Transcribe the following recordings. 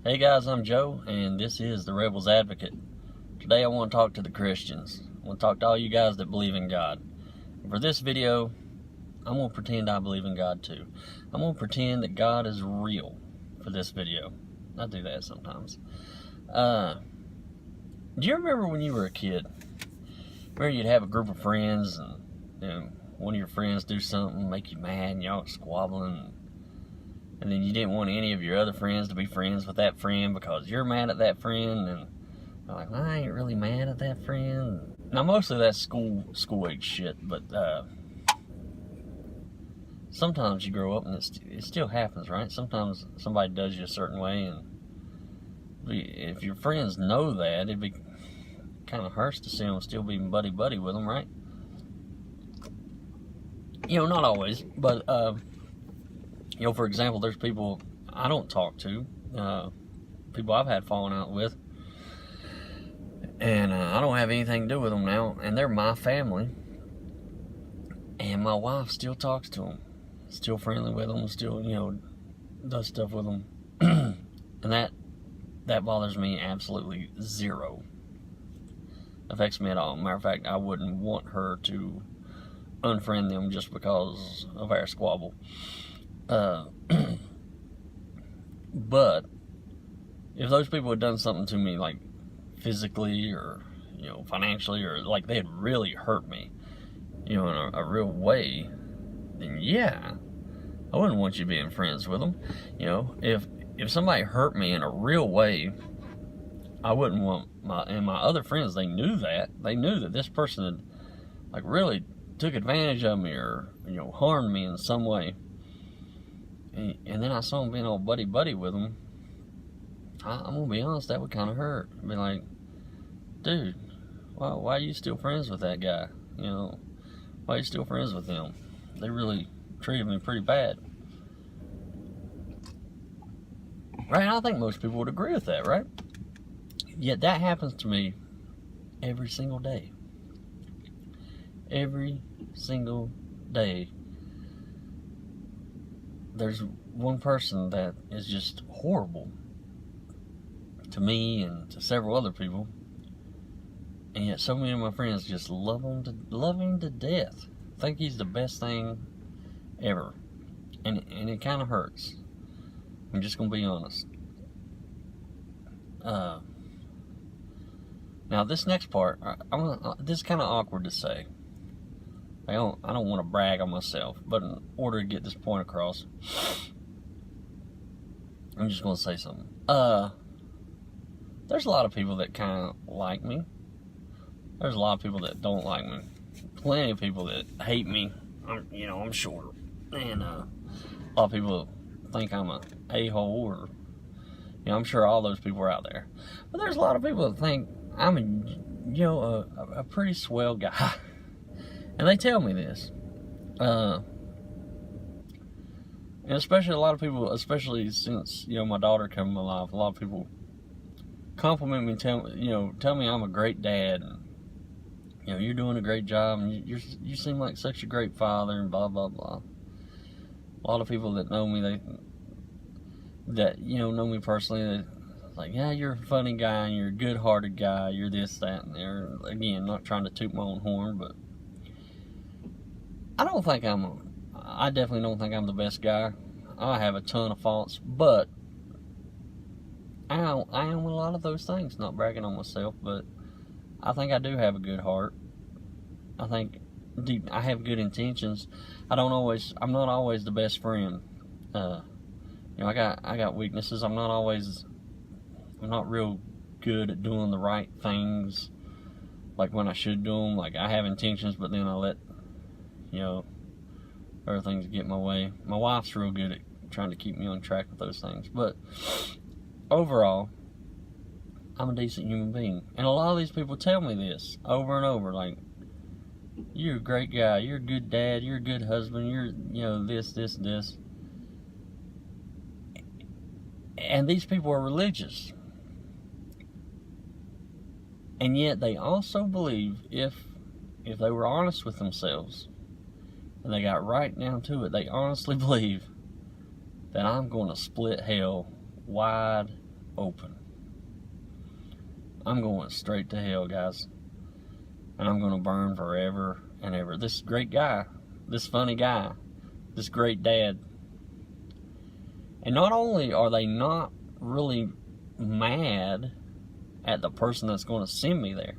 Hey guys, I'm Joe, and this is the Rebels Advocate. Today I want to talk to the Christians. I want to talk to all you guys that believe in God. For this video, I'm going to pretend I believe in God too. I'm going to pretend that God is real for this video. I do that sometimes. Do you remember when you were a kid? Where you'd have a group of friends and one of your friends do something, make you mad, and y'all squabbling, and then you didn't want any of your other friends to be friends with that friend because you're mad at that friend, and you're like, well, I ain't really mad at that friend. Now, mostly that's school age shit, but sometimes you grow up and it still happens, right? Sometimes somebody does you a certain way, and if your friends know that, it'd be kind of hurts to see them still being buddy with them, right? Not always, but for example, there's people I don't talk to, people I've had falling out with, and I don't have anything to do with them now, and they're my family, and my wife still talks to them, still friendly with them, still, does stuff with them, and that bothers me absolutely zero. Affects me at all. Matter of fact, I wouldn't want her to unfriend them just because of our squabble. But if those people had done something to me, like physically or financially, or like they had really hurt me, in a real way, then yeah, I wouldn't want you being friends with them. If somebody hurt me in a real way, I wouldn't want my other friends. They knew that this person had like really took advantage of me or harmed me in some way, and then I saw them being all buddy with them. I'm gonna be honest, that would kind of hurt. I'd be like, dude, why are you still friends with that guy? Why are you still friends with him? They really treated me pretty bad, right? I think most people would agree with that, right? Yet that happens to me every single day. Every single day, there's one person that is just horrible to me and to several other people, and yet so many of my friends just love him to death. Think he's the best thing ever, and it kind of hurts. I'm just gonna be honest. Now this next part, this is kind of awkward to say. I don't want to brag on myself, but in order to get this point across, I'm just going to say something. There's a lot of people that kind of like me. There's a lot of people that don't like me. Plenty of people that hate me. I'm short, and a lot of people think I'm a hole, or I'm sure all those people are out there. But there's a lot of people that think I'm a pretty swell guy. And they tell me this. And especially a lot of people, especially since, my daughter came in my life, a lot of people compliment me, tell me I'm a great dad, and, you're doing a great job, and you seem like such a great father, and blah, blah, blah. A lot of people that know me, know me personally, they're like, yeah, you're a funny guy, and you're a good-hearted guy, you're this, that, and there. Again, not trying to toot my own horn, but I definitely don't think I'm the best guy. I have a ton of faults, but I am a lot of those things. Not bragging on myself, but I think I do have a good heart. I think I have good intentions. I'm not always the best friend. I got weaknesses. I'm not real good at doing the right things, like when I should do them. Like, I have intentions, but then I let other things get in my way. My wife's real good at trying to keep me on track with those things. But overall, I'm a decent human being. And a lot of these people tell me this over and over, like, you're a great guy, you're a good dad, you're a good husband, you're, this. And these people are religious. And yet they also believe if they were honest with themselves, and they got right down to it, they honestly believe that I'm going to split hell wide open. I'm going straight to hell, guys. And I'm going to burn forever and ever. This great guy, this funny guy, this great dad. And not only are they not really mad at the person that's going to send me there,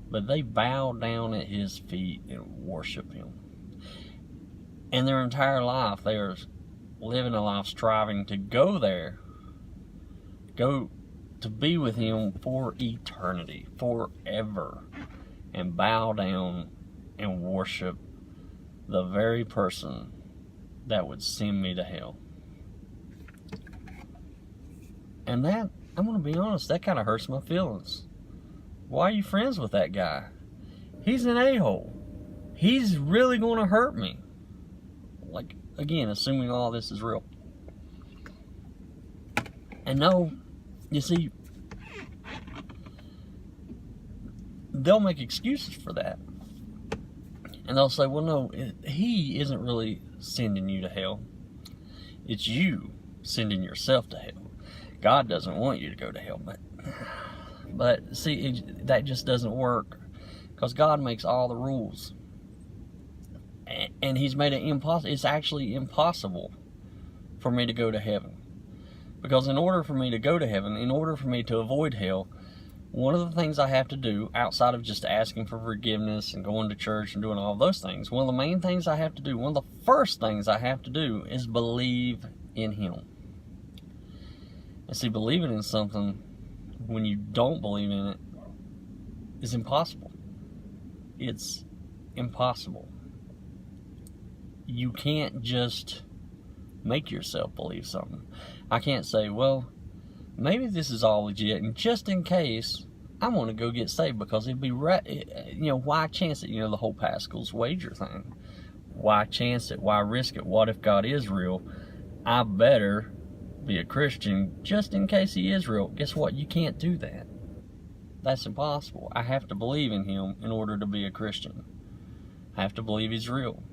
but they bow down at his feet and worship him. And their entire life, they are living a life striving to go there, go to be with him for eternity, forever, and bow down and worship the very person that would send me to hell. And that, I'm going to be honest, that kind of hurts my feelings. Why are you friends with that guy? He's an a-hole. He's really going to hurt me. Like, again, assuming all this is real. And no, you see, they'll make excuses for that. And they'll say, well, no, he isn't really sending you to hell. It's you sending yourself to hell. God doesn't want you to go to hell. But see, that just doesn't work. Because God makes all the rules. And he's made it impossible. It's actually impossible for me to go to heaven. Because in order for me to go to heaven, in order for me to avoid hell, one of the things I have to do, outside of just asking for forgiveness and going to church and doing all those things, one of the main things I have to do, one of the first things I have to do is believe in him. And see, believing in something when you don't believe in it is impossible. It's impossible. You can't just make yourself believe something. I can't say, well, maybe this is all legit, and just in case, I want to go get saved, because it'd be right. Why chance it? The whole Pascal's wager thing. Why chance it? Why risk it? What if God is real? I better be a Christian just in case he is real. Guess what? You can't do that. That's impossible. I have to believe in him in order to be a Christian. I have to believe he's real.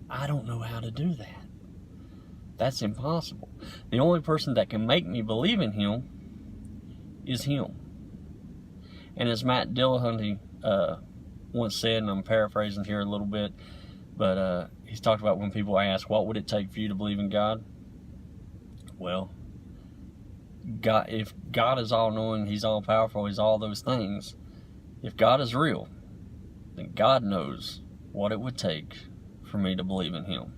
I don't know how to do that. That's impossible. The only person that can make me believe in him is him. And as Matt Dillahunty once said, and I'm paraphrasing here a little bit, but he's talked about when people ask, what would it take for you to believe in God? Well, God, if God is all-knowing, he's all-powerful, he's all those things, if God is real, then God knows what it would take for me to believe in him.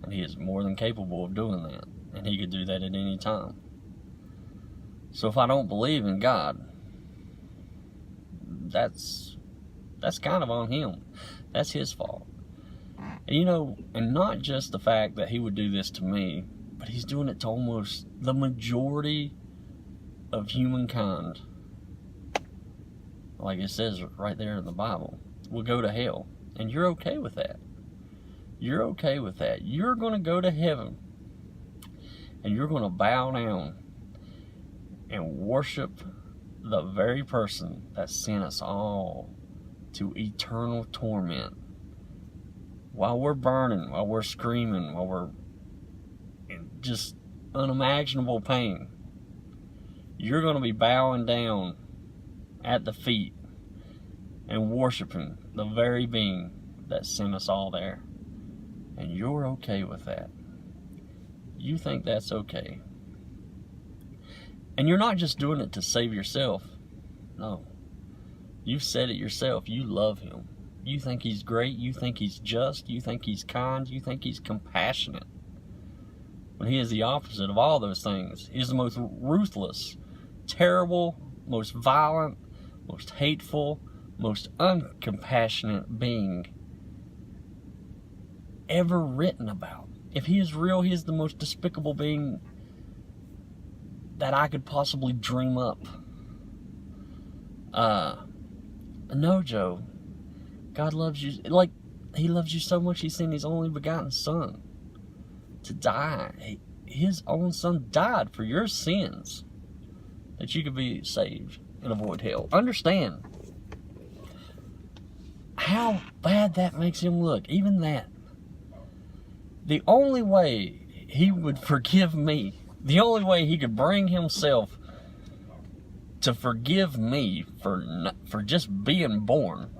And he is more than capable of doing that. And he could do that at any time. So if I don't believe in God, that's kind of on him. That's his fault. And, and not just the fact that he would do this to me, but he's doing it to almost the majority of humankind. Like it says right there in the Bible, will go to hell. And you're okay with that. You're okay with that. You're going to go to heaven. And you're going to bow down and worship the very person that sent us all to eternal torment. While we're burning, while we're screaming, while we're in just unimaginable pain, you're going to be bowing down at the feet and worshiping the very being that sent us all there. And you're okay with that. You think that's okay. And you're not just doing it to save yourself. No. You've said it yourself. You love him. You think he's great. You think he's just. You think he's kind. You think he's compassionate. When he is the opposite of all those things. He's the most ruthless, terrible, most violent, most hateful, most uncompassionate being ever written about. If he is real, he is the most despicable being that I could possibly dream up. No, Joe. God loves you. Like, he loves you so much, he sent his only begotten son to die. His own son died for your sins, that you could be saved and avoid hell. Understand how bad that makes him look. Even that. The only way he would forgive me The only way he could bring himself to forgive me for just being born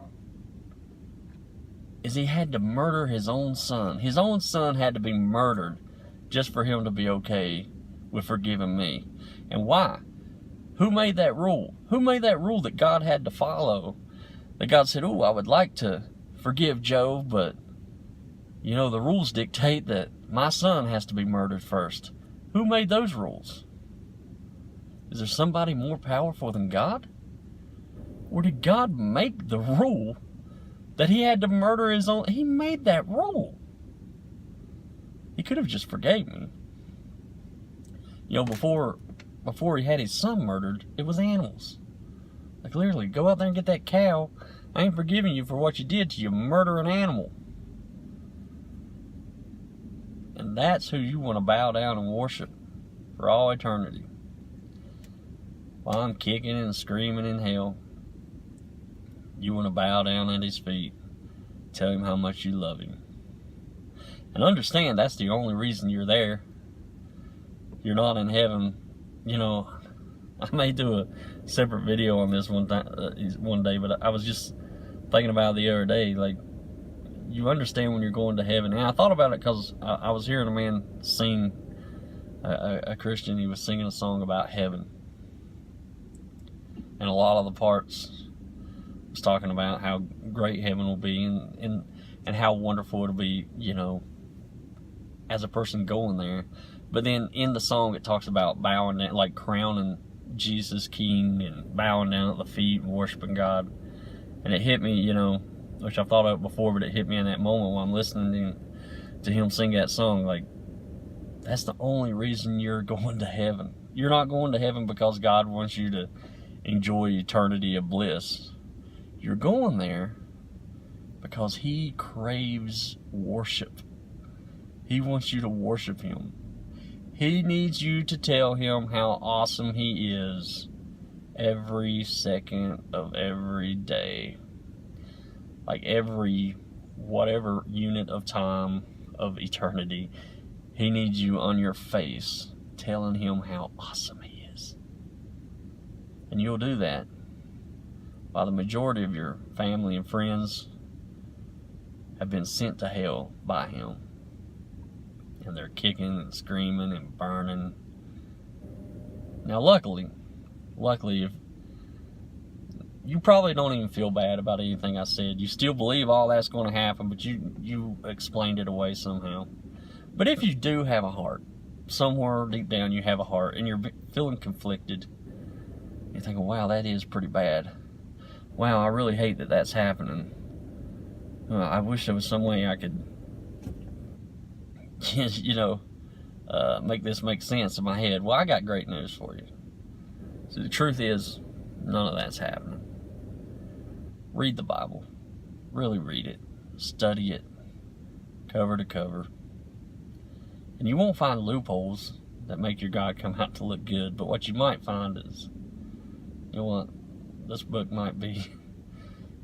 is he had to murder his own son. His own son had to be murdered just for him to be okay with forgiving me. And why? Who made that rule? Who made that rule that God had to follow? That God said, oh, I would like to forgive Joe, but, you know, the rules dictate that my son has to be murdered first. Who made those rules? Is there somebody more powerful than God? Or did God make the rule that he had to murder his own? He made that rule. He could have just forgave me. You know, before he had his son murdered, it was animals. Like, literally, go out there and get that cow. I ain't forgiving you for what you did to you murder an animal. And that's who you want to bow down and worship for all eternity. While I'm kicking and screaming in hell, you want to bow down at his feet, tell him how much you love him. And understand that's the only reason you're there. You're not in heaven. You know, I may do a separate video on this one day, but I was just thinking about it the other day. Like, you understand when you're going to heaven. And I thought about it because I was hearing a man sing, a Christian. He was singing a song about heaven. And a lot of the parts was talking about how great heaven will be and how wonderful it'll be, you know, as a person going there. But then in the song it talks about bowing down, like crowning Jesus King and bowing down at the feet and worshiping God. And it hit me, you know, which I've thought of it before, but it hit me in that moment when I'm listening to him sing that song. Like, that's the only reason you're going to heaven. You're not going to heaven because God wants you to enjoy eternity of bliss. You're going there because he craves worship. He wants you to worship him. He needs you to tell him how awesome he is every second of every day. Like every whatever unit of time of eternity, he needs you on your face telling him how awesome he is. And you'll do that while the majority of your family and friends have been sent to hell by him. And they're kicking and screaming and burning. Now, luckily, if you probably don't even feel bad about anything I said. You still believe all that's going to happen, but you explained it away somehow. But if you do have a heart, somewhere deep down you have a heart, and you're feeling conflicted, you're thinking, wow, that is pretty bad. Wow, I really hate that that's happening. I wish there was some way I could, you know, make this make sense in my head. Well, I got great news for you. So the truth is, none of that's happening. Read the Bible. Really read it. Study it. Cover to cover. And you won't find loopholes that make your God come out to look good. But what you might find is, you know what? This book might be,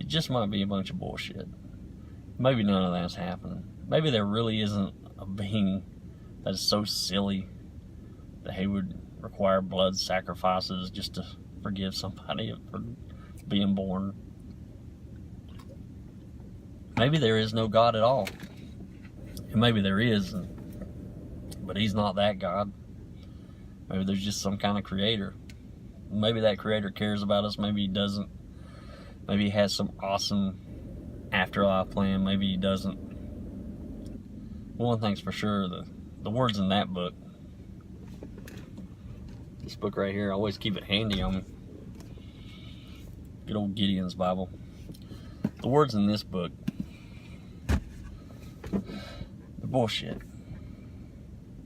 it just might be a bunch of bullshit. Maybe none of that's happening. Maybe there really isn't a being that is so silly that he would require blood sacrifices just to forgive somebody for being born. Maybe there is no God at all. And maybe there is, but he's not that God. Maybe there's just some kind of creator. Maybe that creator cares about us. Maybe he doesn't. Maybe he has some awesome afterlife plan. Maybe he doesn't. One thing's for sure, the words in that book, this book right here, I always keep it handy on me. Good old Gideon's Bible. The words in this book, they're bullshit.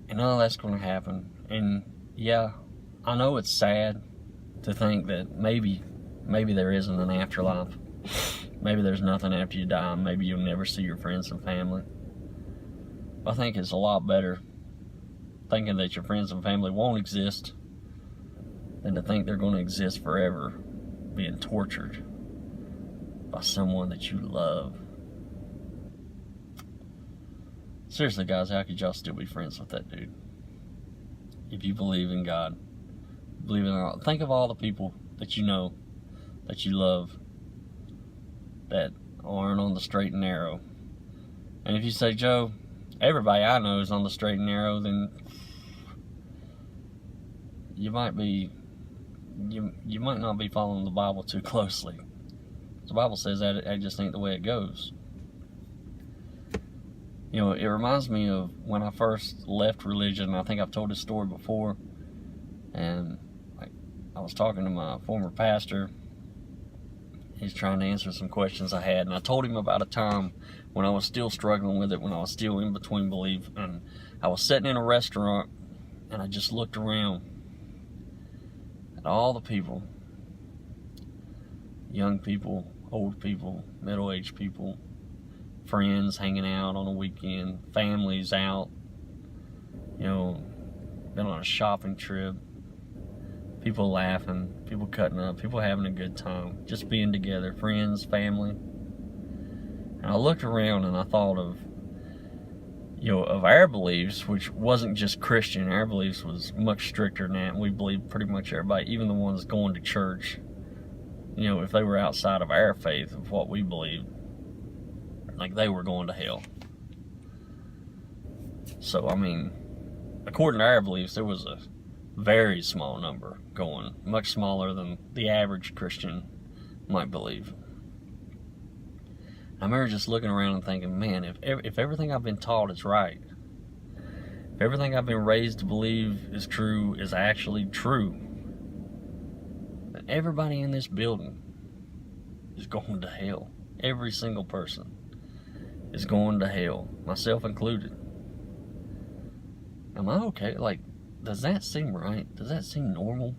And none of that's going to happen. And yeah, I know it's sad to think that maybe there isn't an afterlife. Maybe there's nothing after you die. Maybe you'll never see your friends and family. I think it's a lot better thinking that your friends and family won't exist than to think they're going to exist forever, being tortured by someone that you love. Seriously, guys, how could y'all still be friends with that dude? if you believe in God. Believe in all. Think of all the people that you know, that you love, that aren't on the straight and narrow. And if you say, Joe, everybody I know is on the straight and narrow, then you might not be following the Bible too closely. The Bible says that it just ain't the way it goes. You know, it reminds me of when I first left religion. I think I've told this story before, and I was talking to my former pastor. He's trying to answer some questions I had, and I told him about a time when I was still struggling with it, when I was still in between belief, and I was sitting in a restaurant, and I just looked around at all the people, young people, old people, middle-aged people, friends hanging out on a weekend, families out, you know, been on a shopping trip, people laughing, people cutting up, people having a good time, just being together, friends, family. And I looked around and I thought of, you know, of our beliefs, which wasn't just Christian. Our beliefs was much stricter than that. We believed pretty much everybody, even the ones going to church, you know, if they were outside of our faith of what we believed, like they were going to hell. So, I mean, according to our beliefs, there was a very small number going, much smaller than the average Christian might believe. I remember just looking around and thinking, man, if everything I've been taught is right, if everything I've been raised to believe is true is actually true, then everybody in this building is going to hell. Every single person is going to hell, myself included. Am I okay? Like, does that seem right? Does that seem normal?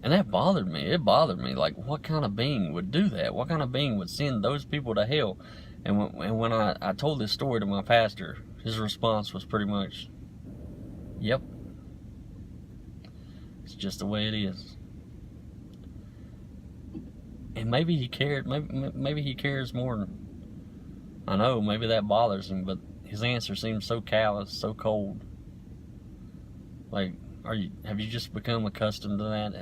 And that bothered me. It bothered me. Like, what kind of being would do that? What kind of being would send those people to hell? And when I told this story to my pastor, his response was pretty much, yep. It's just the way it is. And maybe he cared. Maybe he cares more than I know. Maybe that bothers him. But his answer seems so callous, so cold. Like, have you just become accustomed to that?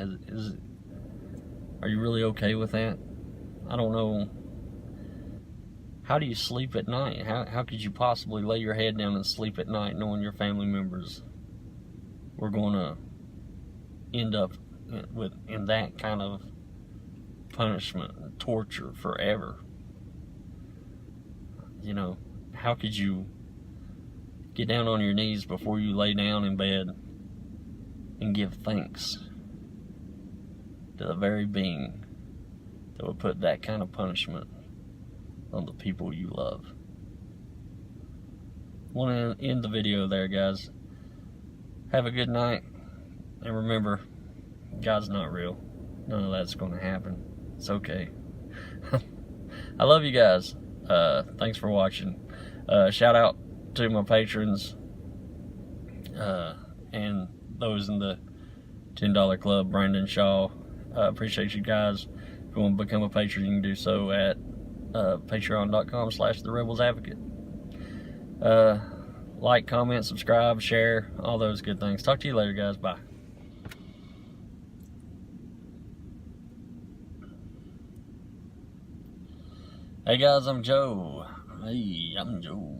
Are you really okay with that? I don't know. How do you sleep at night? How could you possibly lay your head down and sleep at night knowing your family members were going to end up in that kind of punishment and torture forever? You know, how could you get down on your knees before you lay down in bed and give thanks to the very being that would put that kind of punishment on the people you love? I want to end the video there, guys. Have a good night, and remember, God's not real. None of that's going to happen. It's okay. I love you guys. Thanks for watching. Shout out to my patrons and those in the $10 club. Brandon Shaw, appreciate you guys. If you want to become a patron, you can do so at patreon.com/therebelsadvocate. Like, comment, subscribe, share, all those good things. Talk to you later, guys. Bye. Hey guys, I'm Joe. I'm Joe.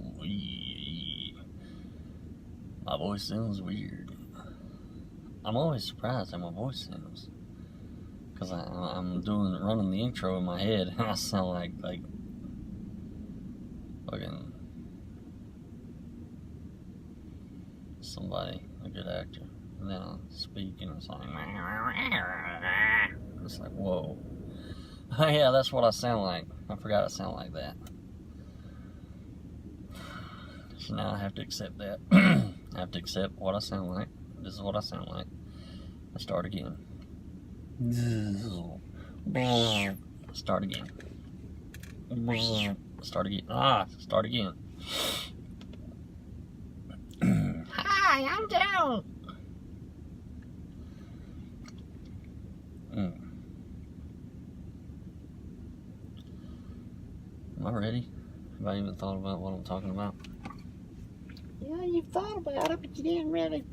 My voice sounds weird. I'm always surprised how my voice sounds, because I'm running the intro in my head, and I sound like fucking somebody, a good actor. And then I speak, and it's like, it's like, whoa. Oh yeah, that's what I sound like. I forgot I sound like that. So now I have to accept that. I have to accept what I sound like. This is what I sound like. Let's start again. Start again. Start again. Start again. Hi, I'm Joe. Am I ready? Have I even thought about what I'm talking about? You know, you thought about it, but you didn't really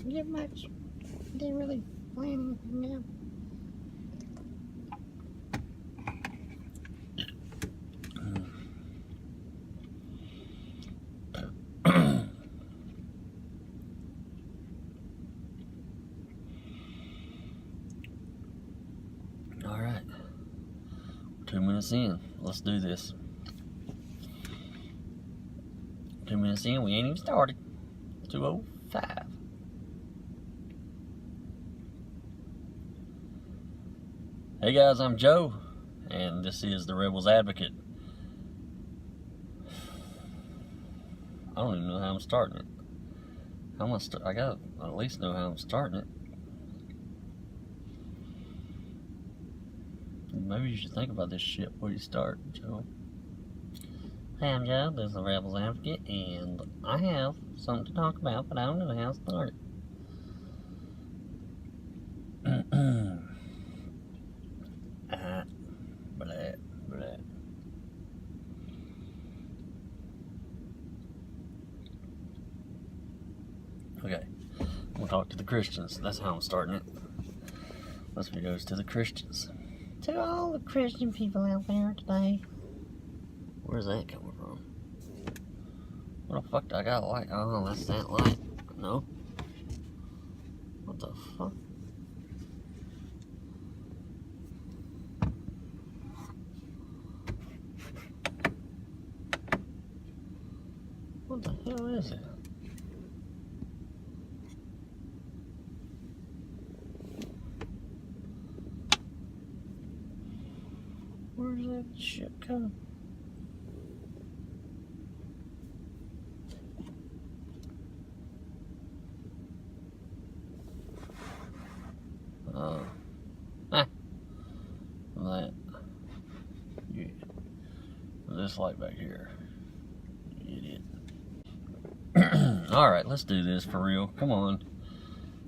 give much. You didn't really plan anything out. All right, 2 minutes in. Let's do this. 2 minutes in, we ain't even started. 2:05. Hey guys, I'm Joe, and this is the Rebels Advocate. I don't even know how I'm starting it. How am I gotta at least know how I'm starting it. Maybe you should think about this shit before you start, Joe. Hey, I'm Joe, this is the Rebels Advocate, and I have something to talk about, but I don't know how to start it. Okay, we'll talk to the Christians. That's how I'm starting it. This video goes to the Christians. To all the Christian people out there today. Where's that coming from? What the fuck do I got a light? Oh, that's that light. No. What the fuck? What the hell is it? Where's that shit coming? That. Yeah. This light back here. You idiot. Alright, let's do this for real. Come on.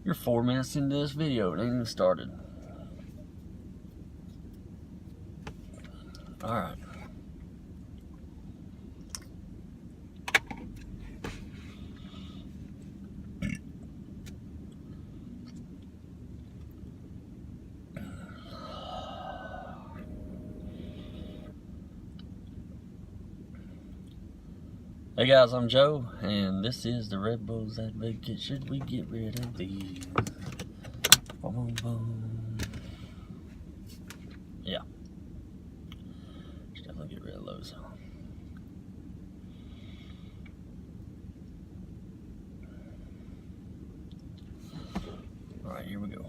You're 4 minutes into this video. It ain't even started. Alright. Hey guys, I'm Joe, and this is the Rebels Advocate. Should we get rid of these? Boom, boom, boom. Yeah. Should definitely get rid of those. Alright, here we go.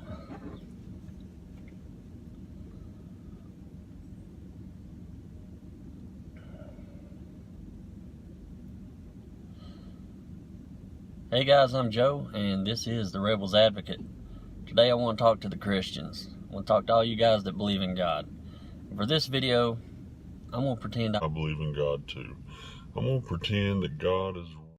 Hey guys, I'm Joe, and this is the Rebels Advocate. Today I want to talk to the Christians. I want to talk to all you guys that believe in God. For this video, I'm going to pretend I believe in God too. I'm going to pretend that God is